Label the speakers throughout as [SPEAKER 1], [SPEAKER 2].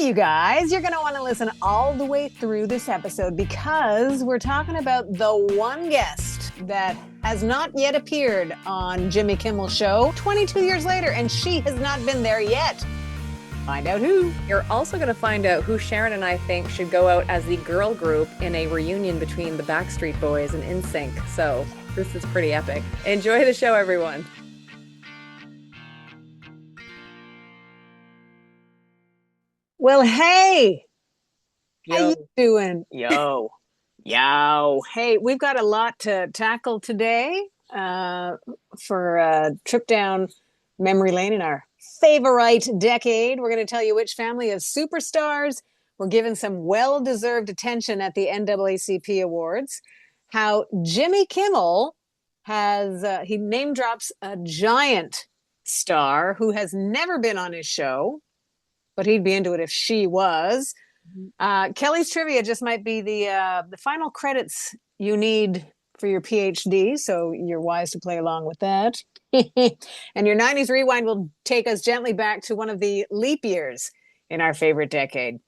[SPEAKER 1] you guys, you're going to want to listen all the way through this episode because we're talking about the one guest that has not yet appeared on Jimmy Kimmel's show 22 years later, and she has not been there yet. Find out who.
[SPEAKER 2] You're also going to find out who Sharon and I think should go out as the girl group in a reunion between the Backstreet Boys and NSYNC. So this is pretty epic. Enjoy the show, everyone.
[SPEAKER 1] Well, hey,
[SPEAKER 2] Yo.
[SPEAKER 1] how you doing? Yo. Hey, we've got a lot to tackle today for a trip down memory lane in our favorite decade. We're going to tell you which family of superstars were given some well-deserved attention at the NAACP Awards, how Jimmy Kimmel has, he name drops a giant star who has never been on his show, but he'd be into it if she was. Kelly's trivia just might be the final credits you need for your PhD, so you're wise to play along with that. And your 90s rewind will take us gently back to one of the leap years in our favorite decade.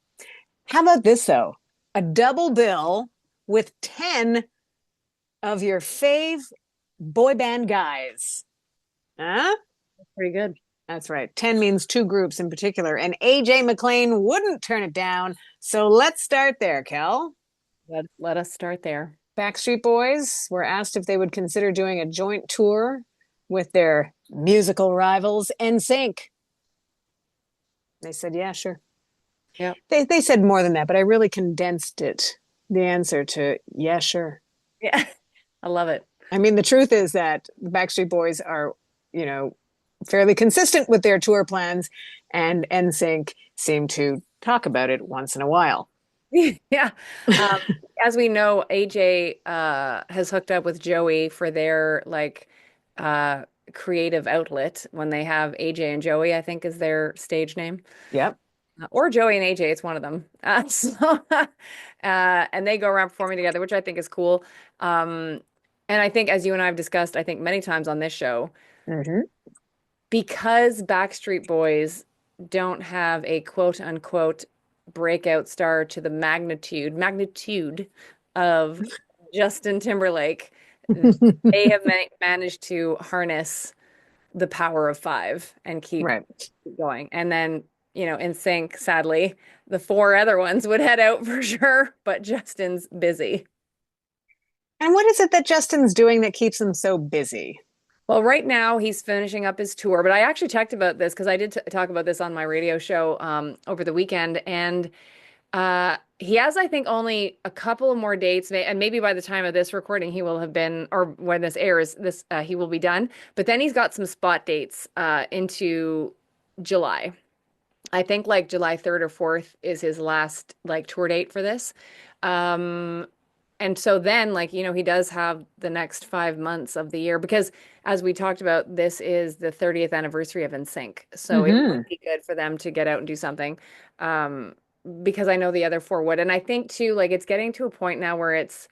[SPEAKER 1] How about this, though? A double bill with 10 of your fave boy band guys. Huh?
[SPEAKER 2] That's pretty good.
[SPEAKER 1] That's right. 10 means two groups in particular. And AJ McLean wouldn't turn it down. So let's start there, Kel.
[SPEAKER 2] Let us start there.
[SPEAKER 1] Backstreet Boys were asked if they would consider doing a joint tour with their musical rivals, NSYNC. They said, yeah, sure.
[SPEAKER 2] Yeah.
[SPEAKER 1] They said more than that, but I really condensed it, the answer to, yeah, sure.
[SPEAKER 2] Yeah, I love it.
[SPEAKER 1] I mean, the truth is that the Backstreet Boys are, you know, fairly consistent with their tour plans, and NSYNC seem to talk about it once in a while.
[SPEAKER 2] Yeah. As we know, AJ has hooked up with Joey for their creative outlet when they have AJ and Joey, I think is their stage name.
[SPEAKER 1] Yep.
[SPEAKER 2] Or Joey and AJ, it's one of them. And they go around performing together, which I think is cool. And I think, as you and I have discussed, I think many times on this show, because Backstreet Boys don't have a quote unquote breakout star to the magnitude of Justin Timberlake, they have managed to harness the power of five and keep going. And then, you know, in sync, sadly, the four other ones would head out for sure, but Justin's busy.
[SPEAKER 1] And what is it that Justin's doing that keeps him so busy?
[SPEAKER 2] Well, right now he's finishing up his tour, but I actually checked about this because I did talk about this on my radio show over the weekend, and he has, I think, only a couple of more dates, and maybe by the time of this recording, he will have been, or when this airs, he will be done. But then he's got some spot dates into July. I think like July 3rd or 4th is his last like tour date for this. And so then, like, you know, he does have the next 5 months of the year because, as we talked about, this is the 30th anniversary of NSYNC. So it would be good for them to get out and do something because I know the other four would. And I think, too, like, it's getting to a point now where it's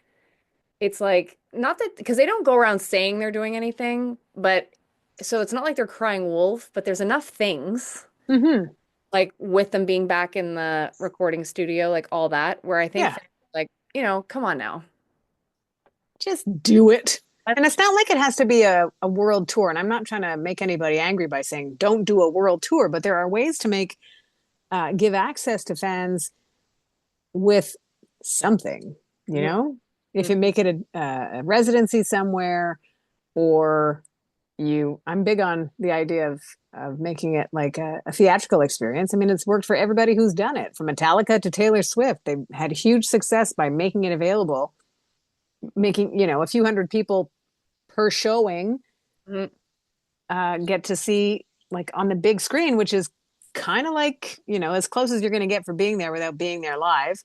[SPEAKER 2] like, not that, because they don't go around saying they're doing anything, but so it's not like they're crying wolf, but there's enough things, like with them being back in the recording studio, like all that, where I think, like, you know, come on now.
[SPEAKER 1] Just do it. And it's not like it has to be a world tour. And I'm not trying to make anybody angry by saying don't do a world tour, but there are ways to give access to fans with something, you know? If you make it a residency somewhere, or I'm big on the idea of making it like a theatrical experience. I mean, it's worked for everybody who's done it, from Metallica to Taylor Swift. They've had huge success by making it available, making, you know, a few hundred people per showing get to see like on the big screen, which is kind of like, you know, as close as you're going to get for being there without being there live.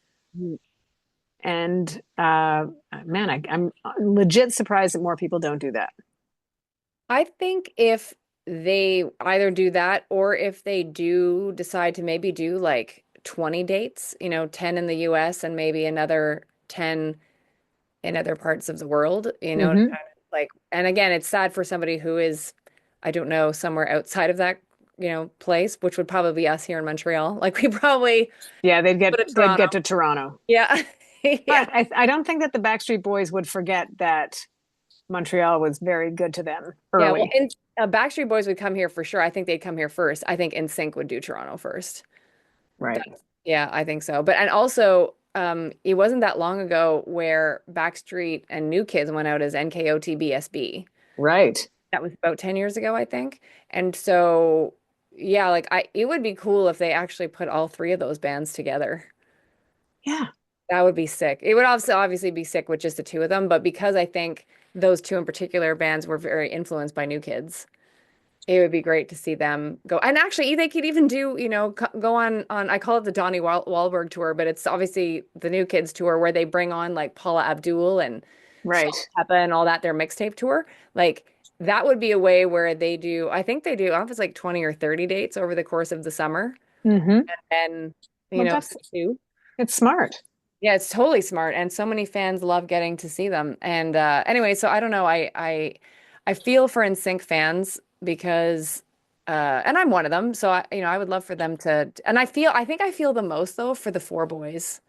[SPEAKER 1] And man, I'm legit surprised that more people don't do that.
[SPEAKER 2] I think if they either do that or if they do decide to maybe do like 20 dates, you know, 10 in the US and maybe another 10 in other parts of the world, you know, kind of like, and again, it's sad for somebody who is, I don't know, somewhere outside of that place, which would probably be us here in Montreal. Like we probably
[SPEAKER 1] Yeah,
[SPEAKER 2] go to
[SPEAKER 1] they'd
[SPEAKER 2] Toronto.
[SPEAKER 1] get to Toronto.
[SPEAKER 2] Yeah. Yeah.
[SPEAKER 1] But I don't think that the Backstreet Boys would forget that Montreal was very good to them
[SPEAKER 2] Yeah. Well,
[SPEAKER 1] early.
[SPEAKER 2] and Backstreet Boys would come here for sure. I think they'd come here first. I think NSYNC would do Toronto first.
[SPEAKER 1] Right.
[SPEAKER 2] Yeah, I think so. But and also, it wasn't that long ago where Backstreet and New Kids went out as NKOTBSB.
[SPEAKER 1] Right.
[SPEAKER 2] That was about 10 years ago, I think. And so, yeah, like it would be cool if they actually put all three of those bands together.
[SPEAKER 1] Yeah.
[SPEAKER 2] That would be sick. It would also obviously be sick with just the two of them, but because I think those two in particular bands were very influenced by New Kids, it would be great to see them go. And actually, they could even do, go on. I call it the Donnie Wahlberg tour, but it's obviously the New Kids tour where they bring on like Paula Abdul and
[SPEAKER 1] Right.
[SPEAKER 2] Salt Peppa and all that. Their mixtape tour, like that would be a way where they do. I think they do. I don't know if it's like 20 or 30 dates over the course of the summer,
[SPEAKER 1] Mm-hmm.
[SPEAKER 2] and
[SPEAKER 1] Well,
[SPEAKER 2] so too.
[SPEAKER 1] it's smart.
[SPEAKER 2] Yeah, it's totally smart, and so many fans love getting to see them. And anyway, so I don't know. I feel for NSYNC fans because, and I'm one of them. So I would love for them to. And I feel the most though for the four boys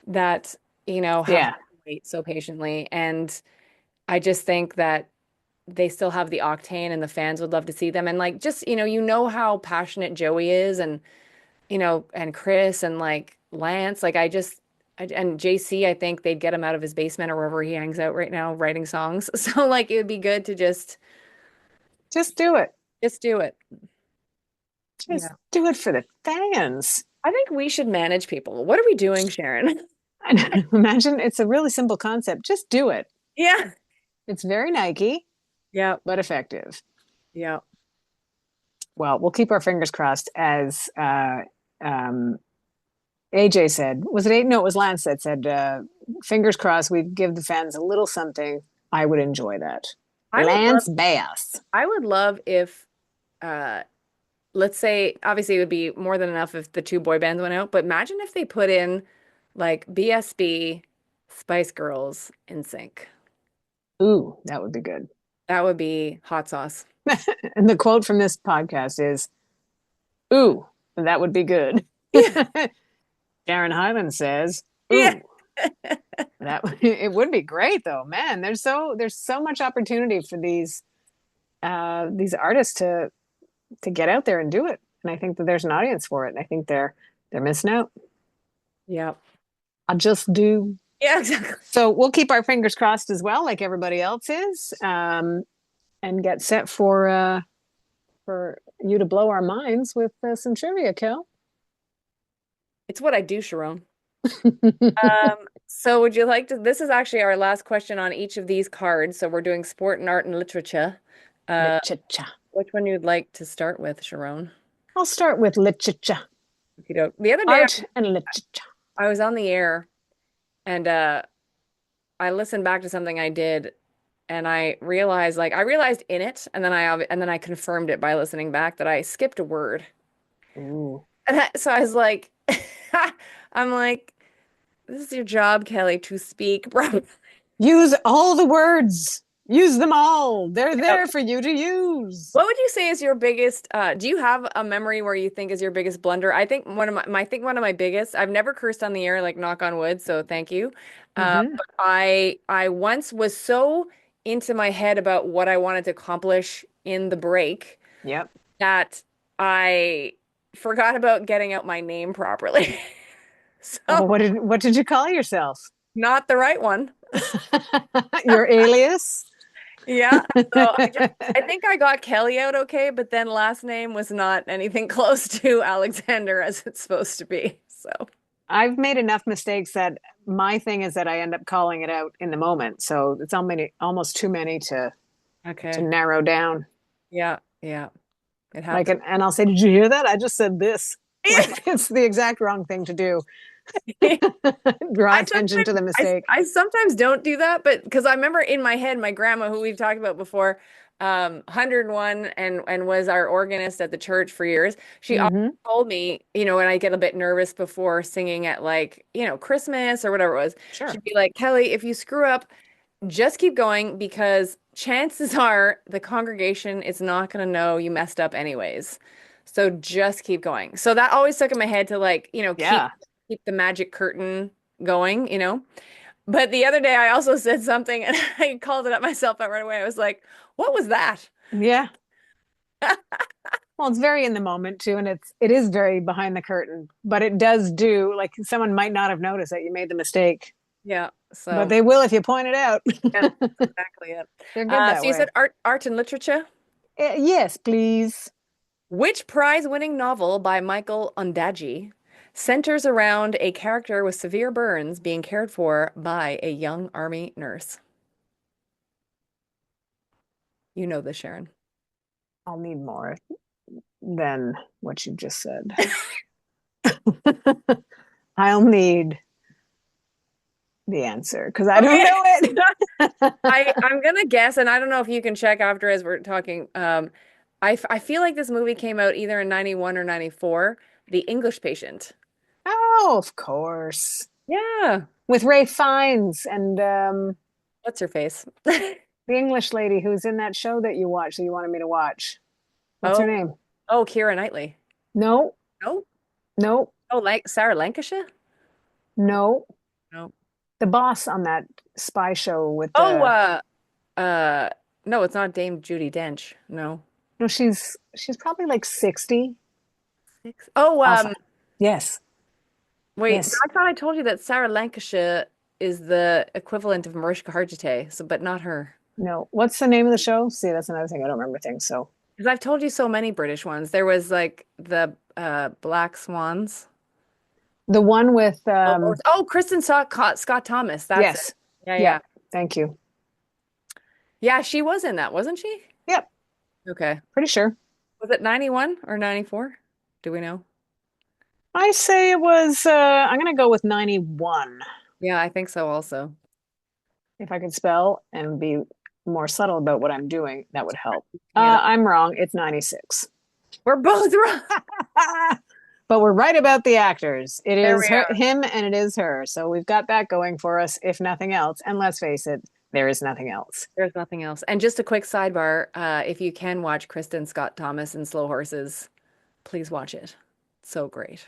[SPEAKER 2] that have
[SPEAKER 1] Yeah.
[SPEAKER 2] to wait so patiently. And I just think that they still have the octane, and the fans would love to see them. And like, just how passionate Joey is, and and Chris and like Lance, like and JC, I think they'd get him out of his basement or wherever he hangs out right now writing songs. So like it would be good to
[SPEAKER 1] Just do it.
[SPEAKER 2] just do it.
[SPEAKER 1] Just
[SPEAKER 2] Yeah.
[SPEAKER 1] do it for the fans.
[SPEAKER 2] I think we should manage people. What are we doing, Sharon?
[SPEAKER 1] Imagine it's a really simple concept. Just do it.
[SPEAKER 2] Yeah.
[SPEAKER 1] It's very Nike,
[SPEAKER 2] Yeah.
[SPEAKER 1] but effective.
[SPEAKER 2] Yeah.
[SPEAKER 1] Well, we'll keep our fingers crossed as um, AJ said. Was it eight? No, it was Lance that said, fingers crossed we give the fans a little something. I would enjoy that.
[SPEAKER 2] I would love
[SPEAKER 1] Lance Bass.
[SPEAKER 2] I would love if uh let's say obviously it would be more than enough if the two boy bands went out, but imagine if they put in like BSB, Spice Girls in sync.
[SPEAKER 1] Ooh, that would be good.
[SPEAKER 2] That would be hot sauce.
[SPEAKER 1] And the quote from this podcast is, ooh, that would be good.
[SPEAKER 2] Yeah.
[SPEAKER 1] Darren Hyland says,
[SPEAKER 2] Yeah.
[SPEAKER 1] ooh, that it would be great though. Man, there's so much opportunity for these artists to get out there and do it. And I think that there's an audience for it. And I think they're missing out.
[SPEAKER 2] Yeah.
[SPEAKER 1] I'll just do.
[SPEAKER 2] Yeah, exactly.
[SPEAKER 1] So we'll keep our fingers crossed as well, like everybody else is, and get set for you to blow our minds with some trivia, Kel.
[SPEAKER 2] It's what I do, Sharon. So would you like to, this is actually our last question on each of these cards. So we're doing sport and art and literature. Uh,
[SPEAKER 1] Literature.
[SPEAKER 2] which one you'd like to start with, Sharon?
[SPEAKER 1] I'll start with literature,
[SPEAKER 2] The other day
[SPEAKER 1] art and literature.
[SPEAKER 2] I was on the air and I listened back to something I did and I realized in it and then I confirmed it by listening back that I skipped a word.
[SPEAKER 1] Ooh.
[SPEAKER 2] And so I was like I'm like this is your job, Kelly, to speak, bro.
[SPEAKER 1] Use all the words. Use them all. They're there for you to use.
[SPEAKER 2] What would you say is your biggest, do you have a memory where you think is your biggest blunder? I think one of my biggest, I've never cursed on the air, like knock on wood, so thank you.
[SPEAKER 1] Hmm.
[SPEAKER 2] But I once was so into my head about what I wanted to accomplish in the break
[SPEAKER 1] Yep.
[SPEAKER 2] that I forgot about getting out my name properly.
[SPEAKER 1] Oh,
[SPEAKER 2] So
[SPEAKER 1] what did you call yourself?
[SPEAKER 2] not the right one.
[SPEAKER 1] Your alias?
[SPEAKER 2] Yeah. So I think I got Kelly out okay, but then last name was not anything close to Alexander as it's supposed to be. So
[SPEAKER 1] I've made enough mistakes that my thing is that I end up calling it out in the moment. So it's almost too many to
[SPEAKER 2] okay.
[SPEAKER 1] narrow down.
[SPEAKER 2] Yeah, yeah. It
[SPEAKER 1] Like,
[SPEAKER 2] happens.
[SPEAKER 1] and I'll say, "Did you hear that? I just said this."
[SPEAKER 2] Yeah.
[SPEAKER 1] Like, it's the exact wrong thing to do. Draw
[SPEAKER 2] I
[SPEAKER 1] attention to
[SPEAKER 2] sometimes
[SPEAKER 1] the mistake.
[SPEAKER 2] I sometimes don't do that, but because I remember in my head, my grandma, who we've talked about before, 101 and was our organist at the church for years. She always
[SPEAKER 1] Hmm.
[SPEAKER 2] told me, when I get a bit nervous before singing at like, Christmas or whatever it was,
[SPEAKER 1] Sure.
[SPEAKER 2] she'd be like, Kelly, if you screw up, just keep going because chances are the congregation is not going to know you messed up anyways. So just keep going. So that always stuck in my head to like,
[SPEAKER 1] Yeah.
[SPEAKER 2] keep the magic curtain going. But the other day I also said something and I called it up myself out right away. I was like, what was that?
[SPEAKER 1] Yeah. Well, it's very in the moment too, and it is very behind the curtain, but it does do like someone might not have noticed that you made the mistake,
[SPEAKER 2] Yeah.
[SPEAKER 1] but
[SPEAKER 2] So
[SPEAKER 1] they will if you point it out.
[SPEAKER 2] yeah, exactly it.
[SPEAKER 1] They're good that
[SPEAKER 2] So you
[SPEAKER 1] way.
[SPEAKER 2] said art and literature.
[SPEAKER 1] Yes, please.
[SPEAKER 2] Which prize-winning novel by Michael Ondaatje centers around a character with severe burns being cared for by a young army nurse? You know this, Sharon.
[SPEAKER 1] I'll need more than what you just said. I'll need the answer because I don't
[SPEAKER 2] Okay.
[SPEAKER 1] know it.
[SPEAKER 2] I'm gonna guess, and I don't know if you can check after as we're talking. I feel like this movie came out either in 91 or 94. The English Patient.
[SPEAKER 1] Oh, of course.
[SPEAKER 2] Yeah.
[SPEAKER 1] With Ray Fiennes and
[SPEAKER 2] What's her face?
[SPEAKER 1] the English lady who's in that show that you watched that you wanted me to watch. What's her
[SPEAKER 2] Oh,
[SPEAKER 1] name?
[SPEAKER 2] oh, Keira Knightley.
[SPEAKER 1] No,
[SPEAKER 2] No.
[SPEAKER 1] no,
[SPEAKER 2] Oh, like Sarah Lancashire?
[SPEAKER 1] no.
[SPEAKER 2] No.
[SPEAKER 1] The boss on that spy show with
[SPEAKER 2] Oh,
[SPEAKER 1] the
[SPEAKER 2] uh, no, it's not Dame Judi Dench. No.
[SPEAKER 1] no, she's probably like 60.
[SPEAKER 2] Six. Oh,
[SPEAKER 1] Also, yes,
[SPEAKER 2] wait,
[SPEAKER 1] yes.
[SPEAKER 2] I thought I told you that Sarah Lancashire is the equivalent of Mariska Hargitay, so but not her.
[SPEAKER 1] No. What's the name of the show? See, that's another thing I don't remember things. So
[SPEAKER 2] Because I've told you so many British ones. There was like the Black Swans.
[SPEAKER 1] the one with
[SPEAKER 2] Oh, Kristen Scott Thomas. That's it.
[SPEAKER 1] yes.
[SPEAKER 2] Yeah, yeah.
[SPEAKER 1] Yep. Thank you.
[SPEAKER 2] Yeah, she was in that, wasn't she?
[SPEAKER 1] Yep,
[SPEAKER 2] Okay.
[SPEAKER 1] pretty sure.
[SPEAKER 2] Was it 91 or 94? Do we know?
[SPEAKER 1] I say it was I'm gonna go with 91
[SPEAKER 2] Yeah, I think so also.
[SPEAKER 1] if I could spell and be more subtle about what I'm doing, that would help.
[SPEAKER 2] Yeah.
[SPEAKER 1] I'm wrong. It's 96.
[SPEAKER 2] We're both wrong.
[SPEAKER 1] But we're right about the actors. It
[SPEAKER 2] There
[SPEAKER 1] is
[SPEAKER 2] we
[SPEAKER 1] her,
[SPEAKER 2] are.
[SPEAKER 1] him, and it is her. So we've got that going for us, if nothing else. And let's face it, there is nothing else.
[SPEAKER 2] There's nothing else. And just a quick sidebar, if you can watch Kristen Scott Thomas in Slow Horses, please watch it. So great.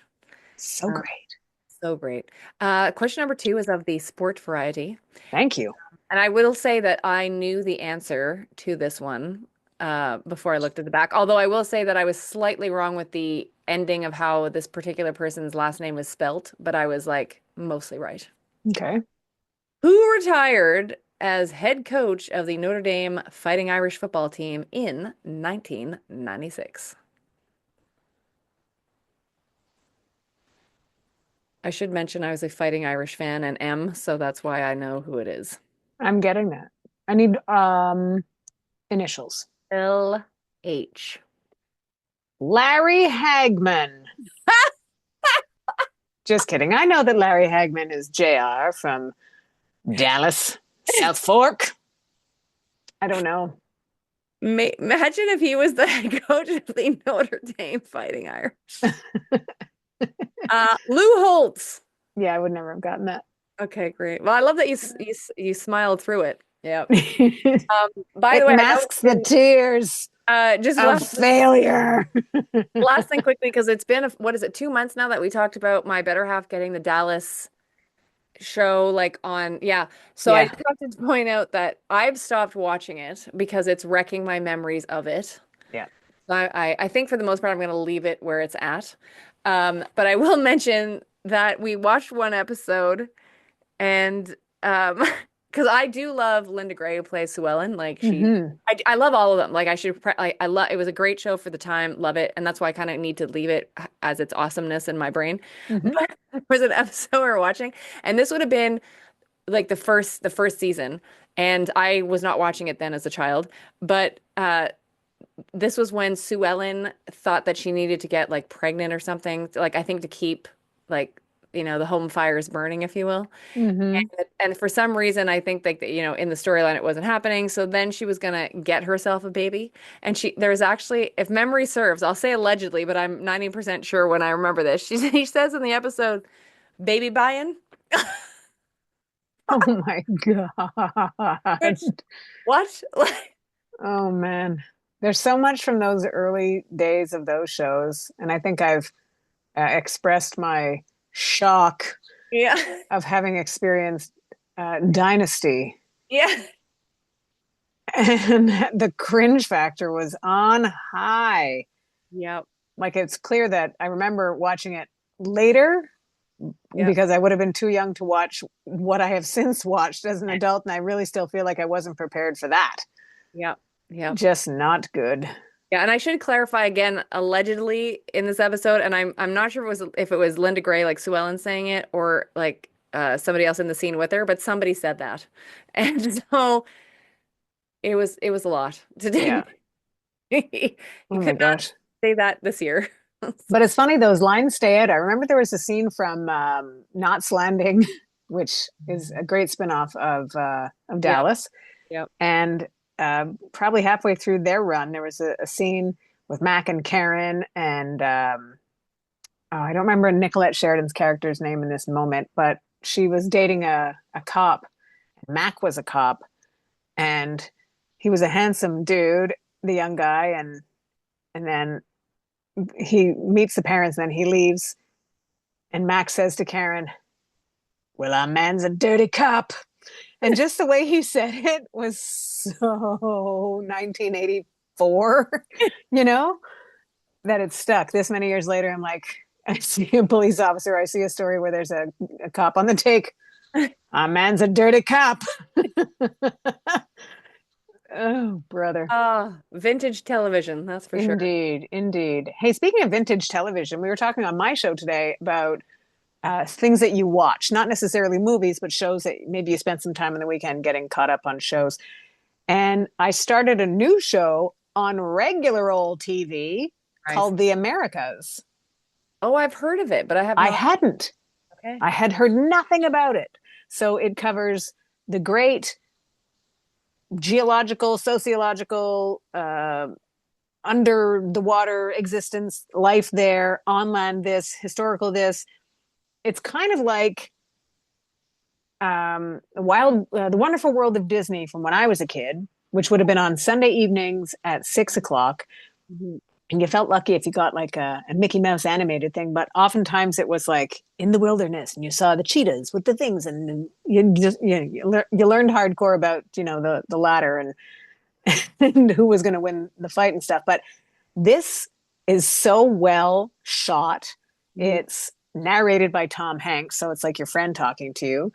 [SPEAKER 1] So
[SPEAKER 2] Uh,
[SPEAKER 1] great.
[SPEAKER 2] so great. Question number two is of the sport variety.
[SPEAKER 1] Thank you.
[SPEAKER 2] And I will say that I knew the answer to this one before I looked at the back. Although I will say that I was slightly wrong with the ending of how this particular person's last name was spelt, but I was like mostly right.
[SPEAKER 1] Okay.
[SPEAKER 2] Who retired as head coach of the Notre Dame Fighting Irish football team in 1996? I should mention I was a Fighting Irish fan and am, so that's why I know who it is.
[SPEAKER 1] I'm getting that. I need initials.
[SPEAKER 2] LH.
[SPEAKER 1] Larry Hagman. Just kidding. I know that Larry Hagman is JR from Dallas, South Fork. I don't know.
[SPEAKER 2] Imagine if he was the head coach of the Notre Dame Fighting Irish. Lou Holtz.
[SPEAKER 1] Yeah, I would never have gotten that.
[SPEAKER 2] Okay, great. Well, I love that you smiled through it. Yeah.
[SPEAKER 1] It
[SPEAKER 2] By the way, I know
[SPEAKER 1] masks the tears
[SPEAKER 2] just
[SPEAKER 1] of failure.
[SPEAKER 2] last thing quickly because it's been what is it, 2 months now that we talked about my better half getting the Dallas show like on yeah. So I
[SPEAKER 1] Yeah.
[SPEAKER 2] just have to point out that I've stopped watching it because it's wrecking my memories of it.
[SPEAKER 1] Yeah.
[SPEAKER 2] I think for the most part I'm going to leave it where it's at. But I will mention that we watched one episode and because I do love Linda Gray who plays Sue Ellen. Like
[SPEAKER 1] Hmm.
[SPEAKER 2] I love all of them. Like I love it was a great show for the time. Love it, and that's why I kind of need to leave it as its awesomeness in my brain.
[SPEAKER 1] Hmm.
[SPEAKER 2] But there was an episode we were watching, and this would have been like the first season, and I was not watching it then as a child, but this was when Sue Ellen thought that she needed to get like pregnant or something, like I think to keep like the home fires burning, if you will.
[SPEAKER 1] Hmm.
[SPEAKER 2] And for some reason, I think like in the storyline it wasn't happening. So then she was gonna get herself a baby, and there's actually, if memory serves, I'll say allegedly, but I'm 90% sure when I remember this. She says in the episode, "Baby buying,"
[SPEAKER 1] Oh my God.
[SPEAKER 2] which what? Like,
[SPEAKER 1] Oh man. There's so much from those early days of those shows, and I think I've expressed my shock
[SPEAKER 2] Yeah.
[SPEAKER 1] of having experienced Dynasty,
[SPEAKER 2] Yeah.
[SPEAKER 1] and the cringe factor was on high.
[SPEAKER 2] Yep.
[SPEAKER 1] Like it's clear that I remember watching it later
[SPEAKER 2] Yep.
[SPEAKER 1] because I would have been too young to watch what I have since watched as an adult, and I really still feel like I wasn't prepared for that.
[SPEAKER 2] Yep. Yep.
[SPEAKER 1] Just not good.
[SPEAKER 2] Yeah, and I should clarify again, allegedly in this episode, and I'm not sure if it was Linda Gray, like Sue Ellen saying it, or like somebody else in the scene with her, but somebody said that. And so it was a lot to
[SPEAKER 1] Yeah.
[SPEAKER 2] take. You
[SPEAKER 1] Oh
[SPEAKER 2] could
[SPEAKER 1] my
[SPEAKER 2] not
[SPEAKER 1] gosh.
[SPEAKER 2] say that this year.
[SPEAKER 1] But it's funny, those lines stay out. I remember there was a scene from Knots Landing, which is a great spinoff of
[SPEAKER 2] Yep,
[SPEAKER 1] Dallas.
[SPEAKER 2] yep,
[SPEAKER 1] And probably halfway through their run, there was a scene with Mac and Karen, and oh, I don't remember Nicolette Sheridan's character's name in this moment, but she was dating a cop. Mac was a cop, and he was a handsome dude, the young guy, and then he meets the parents, and then he leaves, and Mac says to Karen, "Well, our man's a dirty cop." And just the way he said it was so 1984, you know, that it stuck. This many years later, I'm like, I see a police officer, I see a story where there's a cop on the take. Our man's a dirty cop. Oh, brother.
[SPEAKER 2] vintage television, that's for sure.
[SPEAKER 1] Indeed, indeed. Hey, speaking of vintage television, we were talking on my show today about things that you watch, not necessarily movies, but shows that maybe you spent some time on the weekend getting caught up on shows. And I started a new show on regular old TV
[SPEAKER 2] Nice.
[SPEAKER 1] called The Americas.
[SPEAKER 2] Oh, I've heard of it, but I have
[SPEAKER 1] I
[SPEAKER 2] not.
[SPEAKER 1] hadn't.
[SPEAKER 2] Okay.
[SPEAKER 1] I had heard nothing about it. So it covers the great geological, sociological, under the water existence, life there, on land this, historical this. It's kind of like the Wonderful World of Disney from when I was a kid, which would have been on Sunday evenings at 6 o'clock.
[SPEAKER 2] Mhm.
[SPEAKER 1] And you felt lucky if you got like a Mickey Mouse animated thing, but oftentimes it was like in the wilderness, and you saw the cheetahs with the things, and you learned hardcore about the ladder and and who was going to win the fight and stuff. But this is so well shot.
[SPEAKER 2] Mhm.
[SPEAKER 1] It's narrated by Tom Hanks, so it's like your friend talking to you.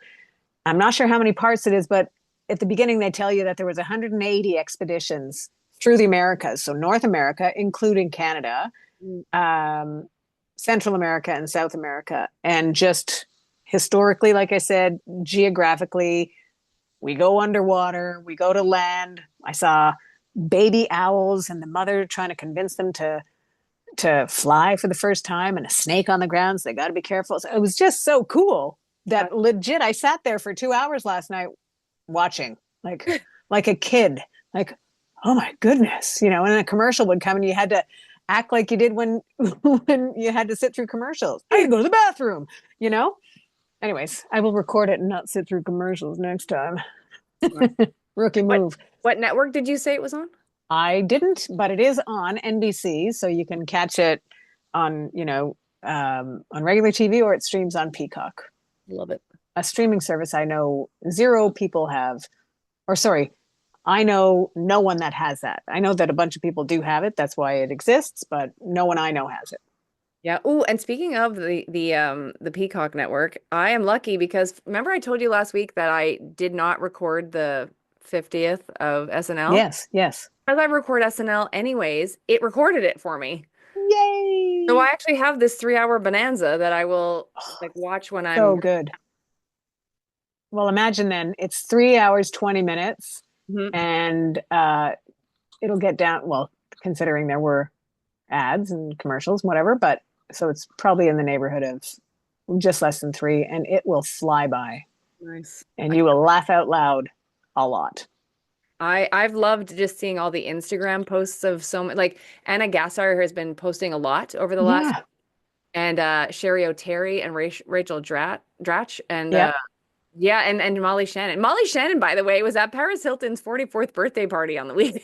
[SPEAKER 1] I'm not sure how many parts it is, but at the beginning they tell you that there was 180 expeditions through the Americas, so North America, including Canada,
[SPEAKER 2] Mhm.
[SPEAKER 1] um, Central America, and South America, and just historically, like I said, geographically, we go underwater, we go to land. I saw baby owls and the mother trying to convince them to fly for the first time, and a snake on the ground, so they got to be careful. So it was just so cool that legit I sat there for 2 hours last night watching like a kid, like, oh my goodness, and a commercial would come and you had to act like you did when when you had to sit through commercials. I had to go to the bathroom, you know. Anyways, I will record it and not sit through commercials next time.
[SPEAKER 2] Smart.
[SPEAKER 1] Rookie
[SPEAKER 2] What
[SPEAKER 1] move.
[SPEAKER 2] what network did you say it was on?
[SPEAKER 1] I didn't, but it is on NBC, so you can catch it on, on regular TV, or it streams on Peacock,
[SPEAKER 2] Love it.
[SPEAKER 1] a streaming service I know zero people have, or sorry, I know no one that has that. I know that a bunch of people do have it. That's why it exists, but no one I know has it.
[SPEAKER 2] Yeah. Oh, and speaking of the Peacock network, I am lucky because remember I told you last week that I did not record the 50th of SNL?
[SPEAKER 1] Yes, yes.
[SPEAKER 2] As I record SNL anyways, it recorded it for me. So I
[SPEAKER 1] Yay.
[SPEAKER 2] actually have this 3-hour bonanza that I will like watch when
[SPEAKER 1] So
[SPEAKER 2] I'm.
[SPEAKER 1] good. Well, imagine then it's 3 hours, 20 minutes,
[SPEAKER 2] Mhm.
[SPEAKER 1] and it'll get down, well, considering there were ads and commercials, whatever, but so it's probably in the neighborhood of just less than three, and it will fly by,
[SPEAKER 2] Nice.
[SPEAKER 1] and you will laugh out loud a lot.
[SPEAKER 2] I've loved just seeing all the Instagram posts of so many like Anna Gassar has been posting a lot over the last
[SPEAKER 1] Yeah.
[SPEAKER 2] and Sherry O'Terry and Rachel Dratch and
[SPEAKER 1] Yep.
[SPEAKER 2] yeah and Molly Shannon. Molly Shannon, by the way, was at Paris Hilton's 44th birthday party on the weekend.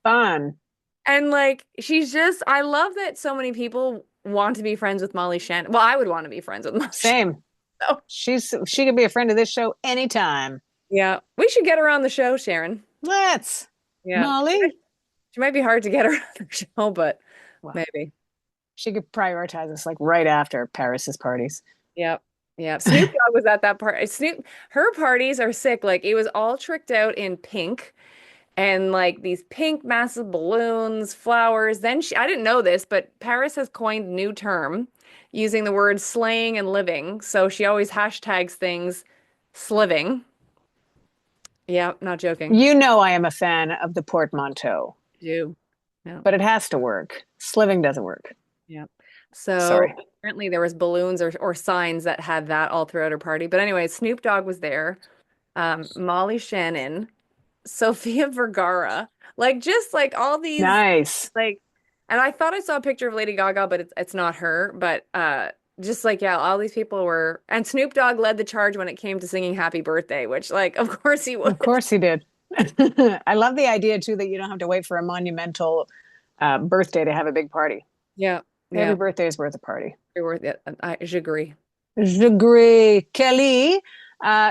[SPEAKER 1] Fun.
[SPEAKER 2] And like she's just I love that so many people want to be friends with Molly Shannon. Well, I would want to be friends with Molly Shannon.
[SPEAKER 1] Same.
[SPEAKER 2] So,
[SPEAKER 1] She could be a friend of this show anytime.
[SPEAKER 2] yeah. We should get her on the show, Sharon.
[SPEAKER 1] Let's.
[SPEAKER 2] Yeah.
[SPEAKER 1] Molly.
[SPEAKER 2] She might be hard to get her on the show, but
[SPEAKER 1] Well,
[SPEAKER 2] maybe.
[SPEAKER 1] she could prioritize us like right after Paris's parties.
[SPEAKER 2] Yep. Yeah. Snoop Dogg was at that part. Her parties are sick. Like it was all tricked out in pink and like these pink massive balloons, flowers. I didn't know this, but Paris has coined a new term using the word slaying and living. So she always hashtags things sliving. Yeah, not joking.
[SPEAKER 1] You know I am a fan of the portmanteau,
[SPEAKER 2] Do. Yeah.
[SPEAKER 1] but it has to work. Sliving doesn't work.
[SPEAKER 2] Yeah. So
[SPEAKER 1] Sorry.
[SPEAKER 2] apparently there was balloons or signs that had that all throughout her party. But anyway, Snoop Dogg was there. Molly Shannon, Sofia Vergara, like just like all these
[SPEAKER 1] Nice.
[SPEAKER 2] like, and I thought I saw a picture of Lady Gaga, but it's not her. But just like yeah, all these people were, and Snoop Dogg led the charge when it came to singing Happy Birthday, which like of course he
[SPEAKER 1] Of
[SPEAKER 2] would.
[SPEAKER 1] course he did. I love the idea too that you don't have to wait for a monumental birthday to have a big party.
[SPEAKER 2] Yeah,
[SPEAKER 1] Every
[SPEAKER 2] yeah,
[SPEAKER 1] birthday is worth a party.
[SPEAKER 2] very worth it. I agree.
[SPEAKER 1] J'agree. Kelly.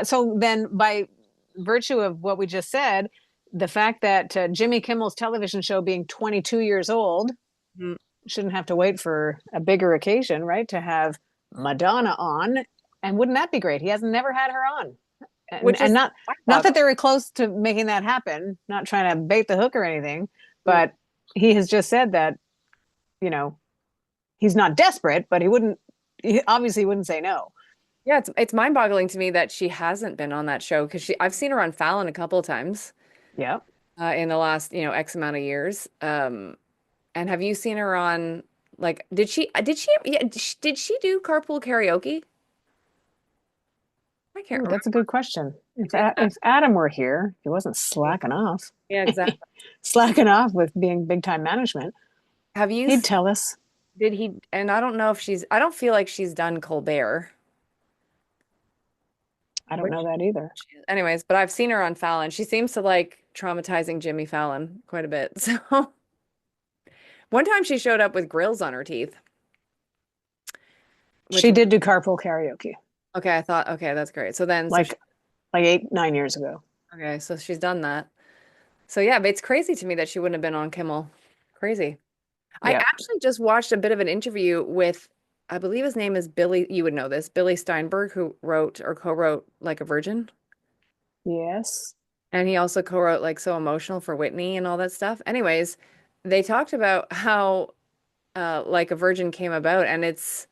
[SPEAKER 1] So then, by virtue of what we just said, the fact that Jimmy Kimmel's television show being 22 years old
[SPEAKER 2] Mhm.
[SPEAKER 1] shouldn't have to wait for a bigger occasion, right? To have Madonna on. And wouldn't that be great? He hasn't never had her on.
[SPEAKER 2] Which
[SPEAKER 1] And
[SPEAKER 2] is
[SPEAKER 1] not that they were close to making that happen, not trying to bait the hook or anything,
[SPEAKER 2] yeah.
[SPEAKER 1] but he has just said that, you know, he's not desperate, but he obviously wouldn't say no.
[SPEAKER 2] Yeah, it's mind-boggling to me that she hasn't been on that show because she I've seen her on Fallon a couple of times
[SPEAKER 1] Yeah.
[SPEAKER 2] in the last, X amount of years. And have you seen her on like did she do carpool karaoke? I can't
[SPEAKER 1] Ooh,
[SPEAKER 2] remember.
[SPEAKER 1] that's a good question.
[SPEAKER 2] She did that.
[SPEAKER 1] If Adam were here, he wasn't slacking off.
[SPEAKER 2] Yeah, exactly.
[SPEAKER 1] Slacking off with being big time management.
[SPEAKER 2] Have you
[SPEAKER 1] He'd tell us.
[SPEAKER 2] did he and I don't know if I don't feel like she's done Colbert.
[SPEAKER 1] I don't know
[SPEAKER 2] Which
[SPEAKER 1] that either.
[SPEAKER 2] anyways, but I've seen her on Fallon. She seems to like traumatizing Jimmy Fallon quite a bit. So one time she showed up with grills on her teeth, which
[SPEAKER 1] She did do carpool karaoke
[SPEAKER 2] okay, I thought okay, that's great. So then so she,
[SPEAKER 1] like 8, 9 years ago.
[SPEAKER 2] okay, so she's done that. So yeah, but it's crazy to me that she wouldn't have been on Kimmel. Crazy. I
[SPEAKER 1] Yep.
[SPEAKER 2] actually just watched a bit of an interview with I believe his name is Billy, you would know this, Billy Steinberg, who wrote or co-wrote Like a Virgin.
[SPEAKER 1] Yes.
[SPEAKER 2] And he also co-wrote like So Emotional for Whitney and all that stuff. Anyways, they talked about how Like a Virgin came about and it's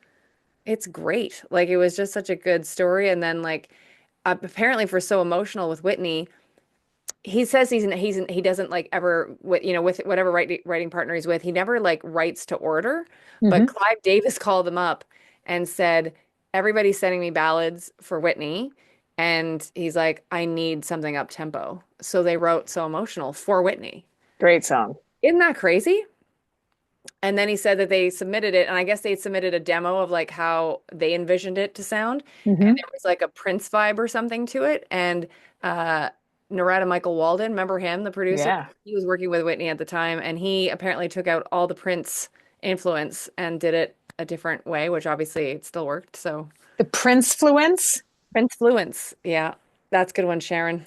[SPEAKER 2] great. Like it was just such a good story. And then like apparently for So Emotional with Whitney, he says he doesn't like ever with whatever writing partner he's with, he never like writes to order. But
[SPEAKER 1] Hmm.
[SPEAKER 2] Clive Davis called him up and said, everybody's sending me ballads for Whitney. And he's like, I need something up tempo. So they wrote So Emotional for Whitney.
[SPEAKER 1] Great song.
[SPEAKER 2] Isn't that crazy? And then he said that they submitted it, and I guess they submitted a demo of like how they envisioned it to sound, and
[SPEAKER 1] Hmm.
[SPEAKER 2] there was like a Prince vibe or something to it. And uh, Narada Michael Walden, remember him, the producer?
[SPEAKER 1] Yeah.
[SPEAKER 2] He was working with Whitney at the time, and he apparently took out all the Prince influence and did it a different way, which obviously it still worked. So
[SPEAKER 1] The Prince Fluence.
[SPEAKER 2] Prince fluence, yeah, that's a good one, Sharon.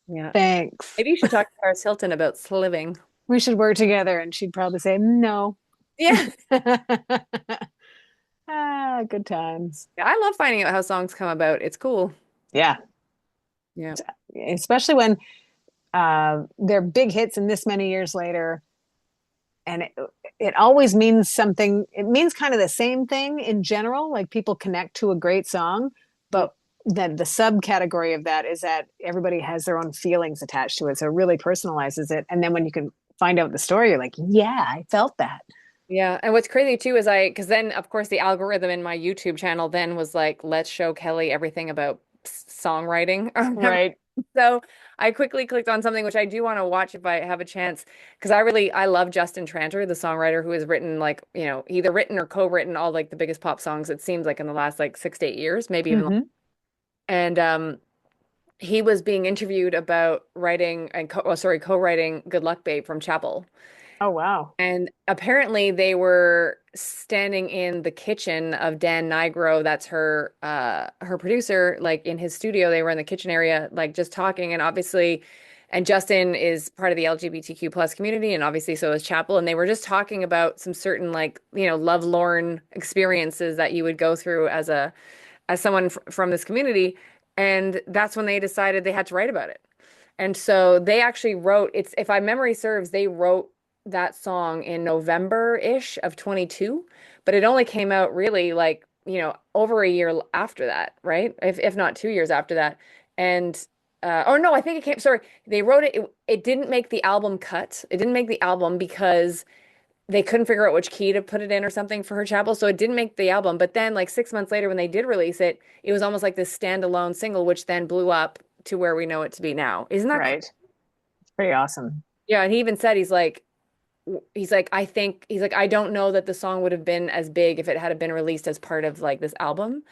[SPEAKER 2] Yeah,
[SPEAKER 1] Thanks.
[SPEAKER 2] maybe you should talk to Paris Hilton about sliving.
[SPEAKER 1] We should work together. And she'd probably say no.
[SPEAKER 2] Yeah.
[SPEAKER 1] Good times.
[SPEAKER 2] Yeah, I love finding out how songs come about. It's cool.
[SPEAKER 1] Yeah.
[SPEAKER 2] Yeah.
[SPEAKER 1] Especially when they're big hits and this many years later. And it always means something. It means kind of the same thing in general. Like people connect to a great song, but then the subcategory of that is that everybody has their own feelings attached to it. So it really personalizes it. And then when you can find out the story, you're like, yeah, I felt that.
[SPEAKER 2] Yeah, and what's crazy too is because then of course the algorithm in my YouTube channel then was like, let's show Kelly everything about songwriting or whatever.
[SPEAKER 1] Right.
[SPEAKER 2] So I quickly clicked on something which I do want to watch if I have a chance because I love Justin Tranter, the songwriter who has written like, either written or co-written all like the biggest pop songs it seems like in the last like 6 to 8 years, maybe even longer.
[SPEAKER 1] Hmm.
[SPEAKER 2] And he was being interviewed about writing and co-writing Good Luck Babe from Chapel.
[SPEAKER 1] Oh, wow.
[SPEAKER 2] And apparently they were standing in the kitchen of Dan Nigro, that's her producer, like in his studio. They were in the kitchen area, like just talking. And obviously, and Justin is part of the LGBTQ plus community, and obviously so is Chapel. And they were just talking about some certain like, lovelorn experiences that you would go through as someone from this community. And that's when they decided they had to write about it. And so they actually wrote, it's, if my memory serves, they wrote that song in November-ish of 22, but it only came out really like, over a year after that, right? If not 2 years after that. And or no, I think it came, sorry, they wrote it didn't make the album cut. It didn't make the album because they couldn't figure out which key to put it in or something for her chapel, so it didn't make the album. But then, like 6 months later, when they did release it, it was almost like this standalone single, which then blew up to where we know it to be now. Isn't that cool?
[SPEAKER 1] Right. It's pretty awesome.
[SPEAKER 2] Yeah, and he even said he's like, I don't know that the song would have been as big if it had been released as part of like this album,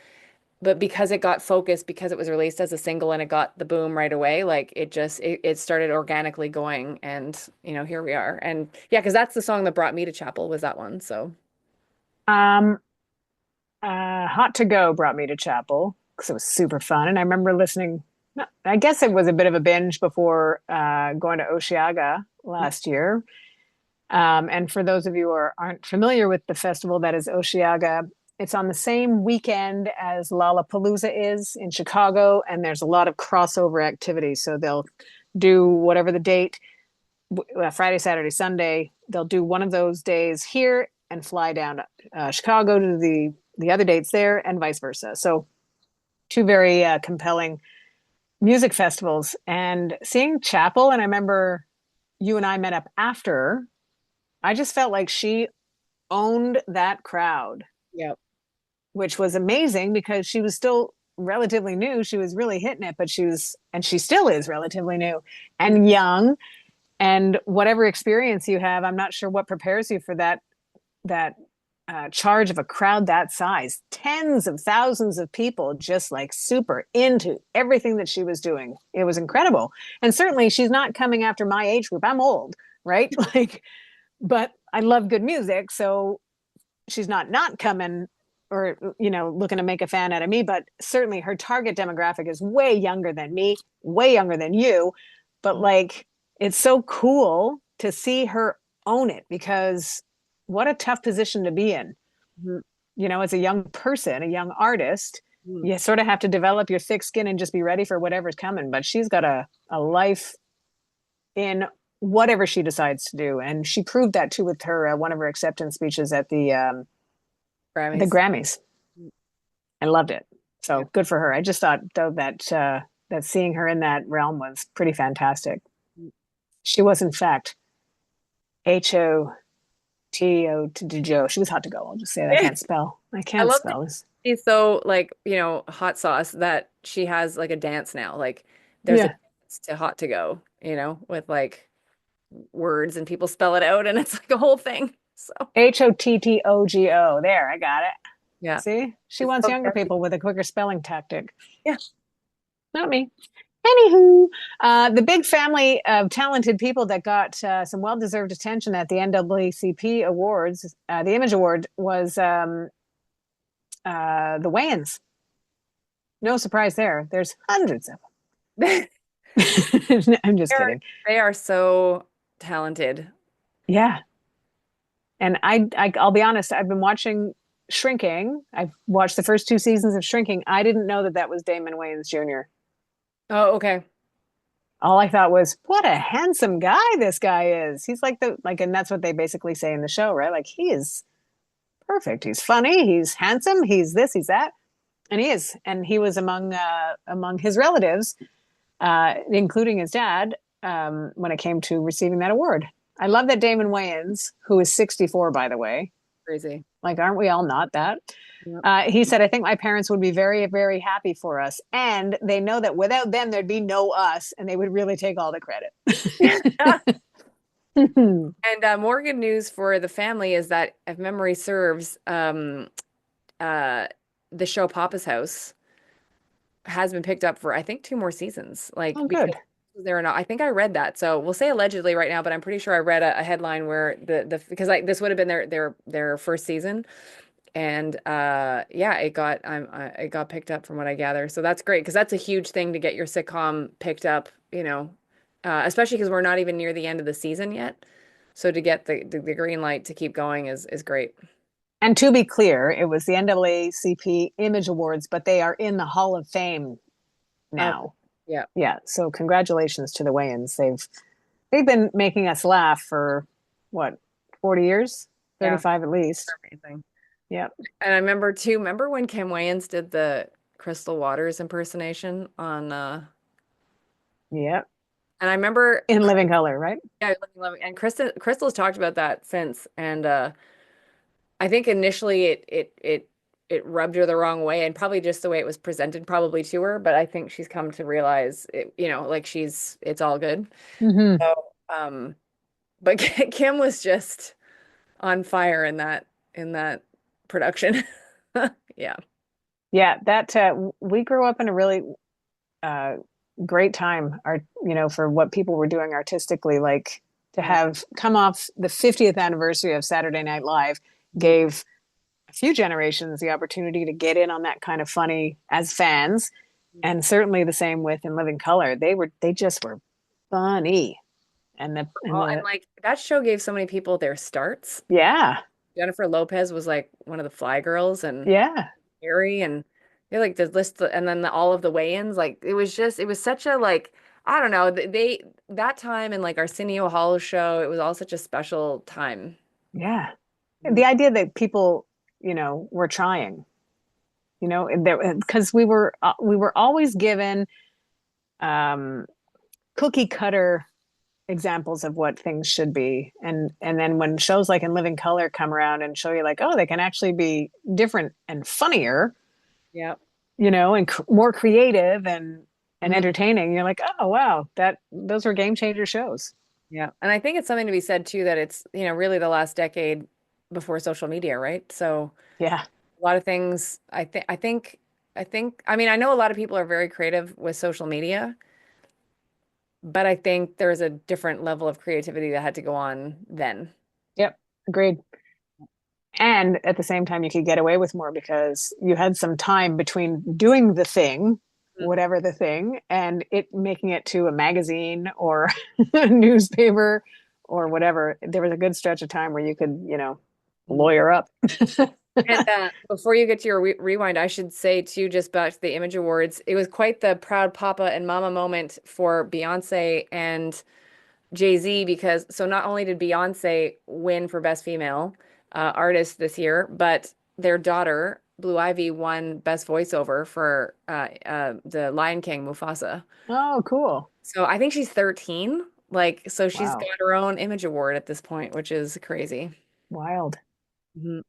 [SPEAKER 2] but because it got focused, because it was released as a single and it got the boom right away, like it started organically going, and here we are. And yeah, because that's the song that brought me to chapel, was that one. So
[SPEAKER 1] Um, Hot to Go brought me to chapel because it was super fun. And I remember listening, no, I guess it was a bit of a binge before going to Osheaga last year. And for those of you who aren't familiar with the festival that is Osheaga, it's on the same weekend as Lollapalooza is in Chicago, and there's a lot of crossover activities. So they'll do whatever the date, Friday, Saturday, Sunday. They'll do one of those days here and fly down to Chicago to the other dates there, and vice versa. So two very compelling music festivals. And seeing Chapel, and I remember you and I met up after. I just felt like she owned that crowd,
[SPEAKER 2] yeah.
[SPEAKER 1] which was amazing because she was still relatively new. She was really hitting it, but and she still is relatively new and young. And whatever experience you have, I'm not sure what prepares you for that charge of a crowd that size. Tens of thousands of people just like super into everything that she was doing. It was incredible. And certainly she's not coming after my age group. I'm old, right? Like, but I love good music. So she's not coming or, looking to make a fan out of me, but certainly her target demographic is way younger than me, way younger than you. But like, it's so cool to see her own it because what a tough position to be in.
[SPEAKER 2] Mhm.
[SPEAKER 1] As a young person, a young artist,
[SPEAKER 2] Mhm.
[SPEAKER 1] you sort of have to develop your thick skin and just be ready for whatever's coming. But she's got a life in whatever she decides to do. And she proved that too with her one of her acceptance speeches at the
[SPEAKER 2] Grammys.
[SPEAKER 1] Grammys. I loved it.
[SPEAKER 2] Yeah.
[SPEAKER 1] So good for her. I just thought though that seeing her in that realm was pretty fantastic. She was in fact HOTO to Joe. She was hot to go. I'll just say that. I can't spell. I
[SPEAKER 2] I
[SPEAKER 1] can't
[SPEAKER 2] love that
[SPEAKER 1] spell this.
[SPEAKER 2] she's so like, hot sauce that she has like a dance now. Like there's a
[SPEAKER 1] Yeah.
[SPEAKER 2] dance to Hot to Go, with like words and people spell it out and it's like a whole thing. So
[SPEAKER 1] HOTTOGO. There, I got it.
[SPEAKER 2] yeah.
[SPEAKER 1] See, she
[SPEAKER 2] It's
[SPEAKER 1] wants
[SPEAKER 2] so
[SPEAKER 1] younger
[SPEAKER 2] catchy.
[SPEAKER 1] people with a quicker spelling tactic.
[SPEAKER 2] Yeah.
[SPEAKER 1] Not me. Anywho, the big family of talented people that got some well-deserved attention at the NAACP Awards, the Image Award, was the Wayans. No surprise there. There's hundreds of
[SPEAKER 2] They're
[SPEAKER 1] them. I'm just kidding.
[SPEAKER 2] they are so talented.
[SPEAKER 1] Yeah, and I'll be honest. I've been watching Shrinking. I've watched the first two seasons of Shrinking. I didn't know that was Damon Wayans Jr.
[SPEAKER 2] Oh, okay.
[SPEAKER 1] All I thought was, what a handsome guy this guy is. He's and that's what they basically say in the show, right? Like he is perfect. He's funny. He's handsome. He's this. He's that, and he is. And he was among his relatives, including his dad, when it came to receiving that award. I love that Damon Wayans, who is 64, by the way.
[SPEAKER 2] Crazy.
[SPEAKER 1] Like, aren't we all not that?
[SPEAKER 2] Yep.
[SPEAKER 1] He said, I think my parents would be very, very happy for us. And they know that without them, there'd be no us, and they would really take all the credit.
[SPEAKER 2] And more good news for the family is that, if memory serves, uh, the show Papa's House has been picked up for I think two more seasons. Like
[SPEAKER 1] Oh,
[SPEAKER 2] because
[SPEAKER 1] good.
[SPEAKER 2] was there or not. I think I read that. So we'll say allegedly right now, but I'm pretty sure I read a headline where the because like this would have been their first season, and yeah, it got picked up from what I gather. So that's great because that's a huge thing to get your sitcom picked up, especially because we're not even near the end of the season yet. So to get the green light to keep going is great.
[SPEAKER 1] And to be clear, it was the NAACP Image Awards, but they are in the Hall of Fame
[SPEAKER 2] Okay.
[SPEAKER 1] now.
[SPEAKER 2] Yeah.
[SPEAKER 1] Yeah, so congratulations to the Wayans. They've been making us laugh for what, 40 years?
[SPEAKER 2] Yeah.
[SPEAKER 1] 35 at least.
[SPEAKER 2] Amazing.
[SPEAKER 1] Yep.
[SPEAKER 2] And I remember too, remember when Kim Wayans did the Crystal Waters impersonation on
[SPEAKER 1] Yep.
[SPEAKER 2] and I remember
[SPEAKER 1] In living color, right?
[SPEAKER 2] yeah, and Crystal's talked about that since and I think initially it rubbed her the wrong way and probably just the way it was presented probably to her, but I think she's come to realize it, like it's all good.
[SPEAKER 1] Mm-hmm.
[SPEAKER 2] So, but Kim was just on fire in that production. Yeah.
[SPEAKER 1] Yeah, that we grew up in a really uh, great time, for what people were doing artistically. Like to
[SPEAKER 2] Yeah.
[SPEAKER 1] have come off the 50th anniversary of Saturday Night Live
[SPEAKER 2] Mhm.
[SPEAKER 1] gave a few generations the opportunity to get in on that kind of funny as fans, and certainly the same with In Living Color. They just were funny, and
[SPEAKER 2] And
[SPEAKER 1] the
[SPEAKER 2] like that show gave so many people their starts.
[SPEAKER 1] yeah,
[SPEAKER 2] Jennifer Lopez was like one of the Fly Girls and
[SPEAKER 1] yeah,
[SPEAKER 2] Harry and they like the list and then all of the weigh-ins like it was such a like I don't know they that time in like Arsenio Hall show it was all such a special time.
[SPEAKER 1] yeah.
[SPEAKER 2] Mhm.
[SPEAKER 1] The idea that people, were trying, because we were always given um, cookie cutter examples of what things should be, and then when shows like In Living Color come around and show you like, oh, they can actually be different and funnier,
[SPEAKER 2] Yeah.
[SPEAKER 1] and more creative and
[SPEAKER 2] Mhm.
[SPEAKER 1] entertaining, you're like, oh wow, that those were game changer shows.
[SPEAKER 2] Yeah. And I think it's something to be said too that it's, really the last decade before social media, right? So
[SPEAKER 1] Yeah.
[SPEAKER 2] a lot of things I mean, I know a lot of people are very creative with social media, but I think there's a different level of creativity that had to go on then.
[SPEAKER 1] Yep. Agreed. And at the same time, you could get away with more because you had some time between doing the thing,
[SPEAKER 2] Mhm.
[SPEAKER 1] whatever the thing, and it making it to a magazine or a newspaper or whatever. There was a good stretch of time where you could,
[SPEAKER 2] Mhm.
[SPEAKER 1] lawyer up.
[SPEAKER 2] And before you get to your rewind, I should say too, just back to the Image Awards, it was quite the proud papa and mama moment for Beyonce and Jay-Z because so not only did Beyonce win for Best Female Artist this year, but their daughter, Blue Ivy, won Best Voiceover for the Lion King, Mufasa.
[SPEAKER 1] Oh, cool.
[SPEAKER 2] So I think she's 13. Like, so she's
[SPEAKER 1] Wow.
[SPEAKER 2] got her own Image Award at this point, which is crazy.
[SPEAKER 1] Wild.
[SPEAKER 2] Mhm.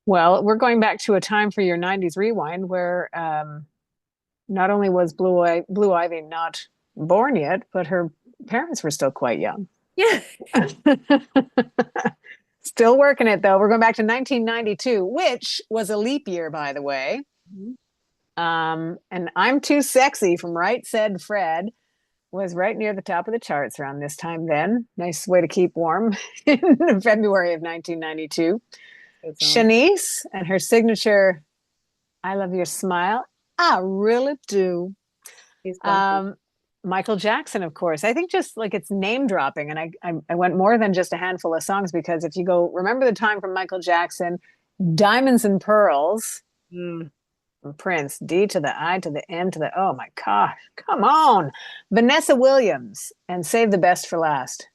[SPEAKER 1] Well, we're going back to a time for your 90s rewind where not only was Blue Ivy not born yet, but her parents were still quite young.
[SPEAKER 2] Yeah.
[SPEAKER 1] Still working it though. We're going back to 1992, which was a leap year, by the way.
[SPEAKER 2] Mhm.
[SPEAKER 1] And I'm Too Sexy from Right Said Fred was right near the top of the charts around this time then. Nice way to keep warm in February of 1992.
[SPEAKER 2] Good song.
[SPEAKER 1] Shanice and her signature, I Love Your Smile. I really do.
[SPEAKER 2] He's funky.
[SPEAKER 1] Um, Michael Jackson, of course. I think just like it's name dropping, and I went more than just a handful of songs because if you go remember the time from Michael Jackson, Diamonds and Pearls,
[SPEAKER 2] Mm,
[SPEAKER 1] from Prince, D to the I to the M to the oh my gosh, come on, Vanessa Williams, and Save the Best for Last.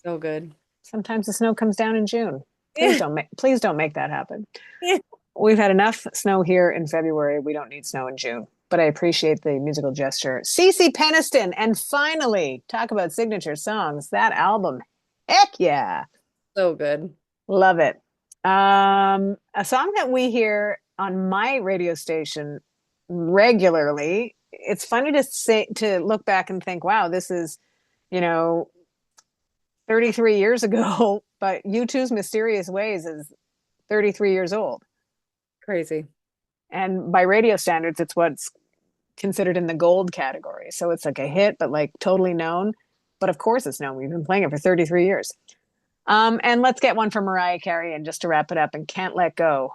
[SPEAKER 2] so good.
[SPEAKER 1] Sometimes the snow comes down in June.
[SPEAKER 2] Yeah.
[SPEAKER 1] Please don't make that happen.
[SPEAKER 2] Yeah.
[SPEAKER 1] We've had enough snow here in February. We don't need snow in June. But I appreciate the musical gesture. Cece Peniston, and finally, talk about signature songs. That album, heck yeah,
[SPEAKER 2] So good.
[SPEAKER 1] love it. A song that we hear on my radio station regularly. It's funny to look back and think, wow, this is, you know, 33 years ago, but U2's Mysterious Ways is 33 years old.
[SPEAKER 2] Crazy.
[SPEAKER 1] And by radio standards, it's what's considered in the gold category. So it's like a hit, but like totally known. But of course it's known. We've been playing it for 33 years. And let's get one for Mariah Carey, and just to wrap it up, and Can't Let Go.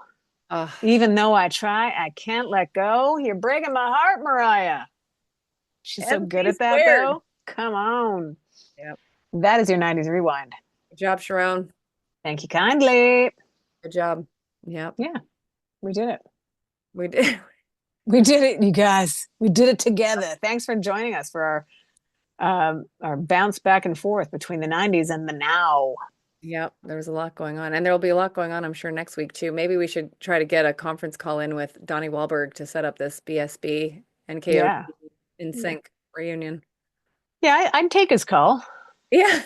[SPEAKER 2] Uh,
[SPEAKER 1] Even though I try, I can't let go. You're breaking my heart, Mariah. She's so good
[SPEAKER 2] MC
[SPEAKER 1] at that,
[SPEAKER 2] squared.
[SPEAKER 1] though. Come on.
[SPEAKER 2] Yep.
[SPEAKER 1] That is your 90s rewind.
[SPEAKER 2] Good job, Sharon.
[SPEAKER 1] Thank you kindly.
[SPEAKER 2] Good job. Yep.
[SPEAKER 1] Yeah, we did it.
[SPEAKER 2] We did.
[SPEAKER 1] We did it, you guys. We did it together. Thanks for joining us for our bounce back and forth between the 90s and the now.
[SPEAKER 2] Yep. There was a lot going on. And there will be a lot going on, I'm sure, next week too. Maybe we should try to get a conference call in with Donnie Wahlberg to set up this BSB and KOT
[SPEAKER 1] Yeah.
[SPEAKER 2] in sync reunion.
[SPEAKER 1] Yeah, I'd take his call.
[SPEAKER 2] Yeah.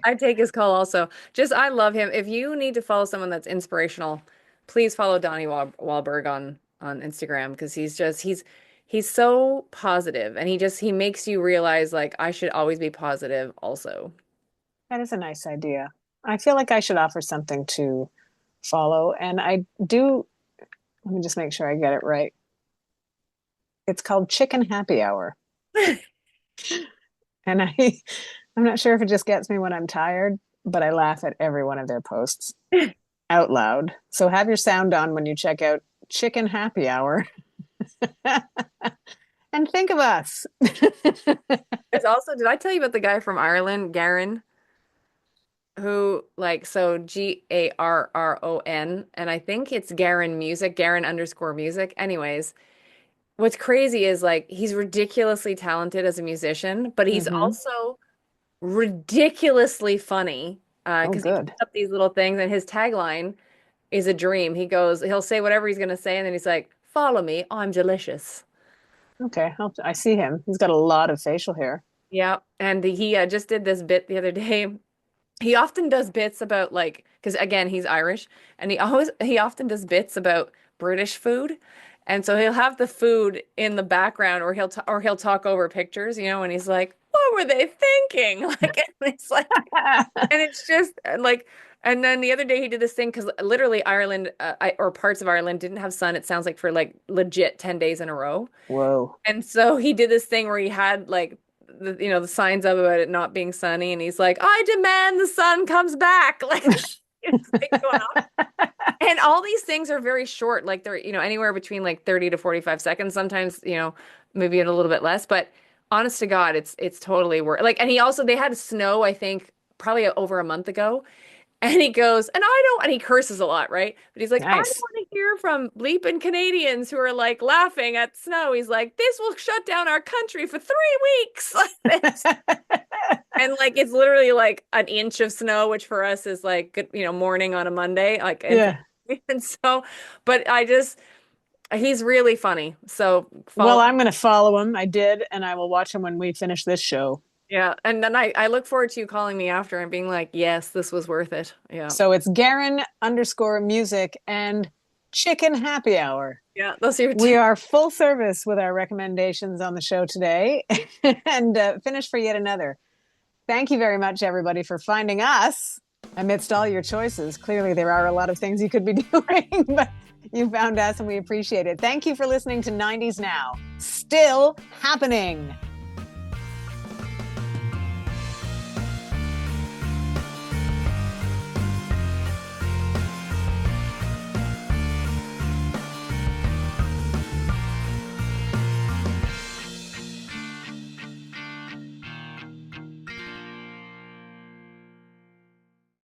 [SPEAKER 2] I'd take his call also. Just, I love him. If you need to follow someone that's inspirational, please follow Donnie Wahlberg on Instagram, because he's so positive, and he makes you realize like I should always be positive also.
[SPEAKER 1] That is a nice idea. I feel like I should offer something to follow, and I do. Let me just make sure I get it right. It's called Chicken Happy Hour. And I'm not sure if it just gets me when I'm tired, but I laugh at every one of their posts out loud. So have your sound on when you check out Chicken Happy Hour. And think of us.
[SPEAKER 2] There's also, did I tell you about the guy from Ireland, Garen, who like so Garron, and I think it's Garen Music, Garen underscore music. Anyways, what's crazy is like he's ridiculously talented as a musician, but he's
[SPEAKER 1] Hmm.
[SPEAKER 2] also ridiculously funny.
[SPEAKER 1] Oh,
[SPEAKER 2] Because he
[SPEAKER 1] good.
[SPEAKER 2] puts up these little things, and his tagline is a dream. He'll say whatever he's gonna say, and then he's like, "Follow me, I'm delicious."
[SPEAKER 1] Okay. I see him. He's got a lot of facial hair.
[SPEAKER 2] Yeah, and he just did this bit the other day. He often does bits about like, because again, he's Irish, and he often does bits about British food. And so he'll have the food in the background, or he'll talk over pictures, and he's like, "What were they thinking?" Like, and it's like, and it's just like, and then the other day he did this thing because literally Ireland, or parts of Ireland didn't have sun. It sounds like for like legit 10 days in a row.
[SPEAKER 1] Whoa.
[SPEAKER 2] And so he did this thing where he had like the signs up about it not being sunny, and he's like, "I demand the sun comes back." Like it's like going on. And all these things are very short, like they're, anywhere between like 30 to 45 seconds, sometimes, maybe a little bit less, but honest to God, it's totally worth like, and they had snow, I think, probably over a month ago. And he goes, and he curses a lot, right? But he's like, I don't
[SPEAKER 1] Nice.
[SPEAKER 2] want to hear from bleeping Canadians who are like laughing at snow. He's like, this will shut down our country for 3 weeks. Like this. And like, it's literally like an inch of snow, which for us is like, good, morning on a Monday. Like,
[SPEAKER 1] Yeah.
[SPEAKER 2] and so, but he's really funny. So
[SPEAKER 1] Well,
[SPEAKER 2] follow.
[SPEAKER 1] I'm going to follow him. I did, and I will watch him when we finish this show.
[SPEAKER 2] Yeah. And then I look forward to you calling me after and being like, yes, this was worth it. Yeah.
[SPEAKER 1] So it's Garen underscore music and Chicken Happy Hour.
[SPEAKER 2] Yeah. Those are your
[SPEAKER 1] We
[SPEAKER 2] two.
[SPEAKER 1] are full service with our recommendations on the show today, and finished for yet another. Thank you very much, everybody, for finding us amidst all your choices. Clearly, there are a lot of things you could be doing, but you found us and we appreciate it. Thank you for listening to 90s Now. Still happening.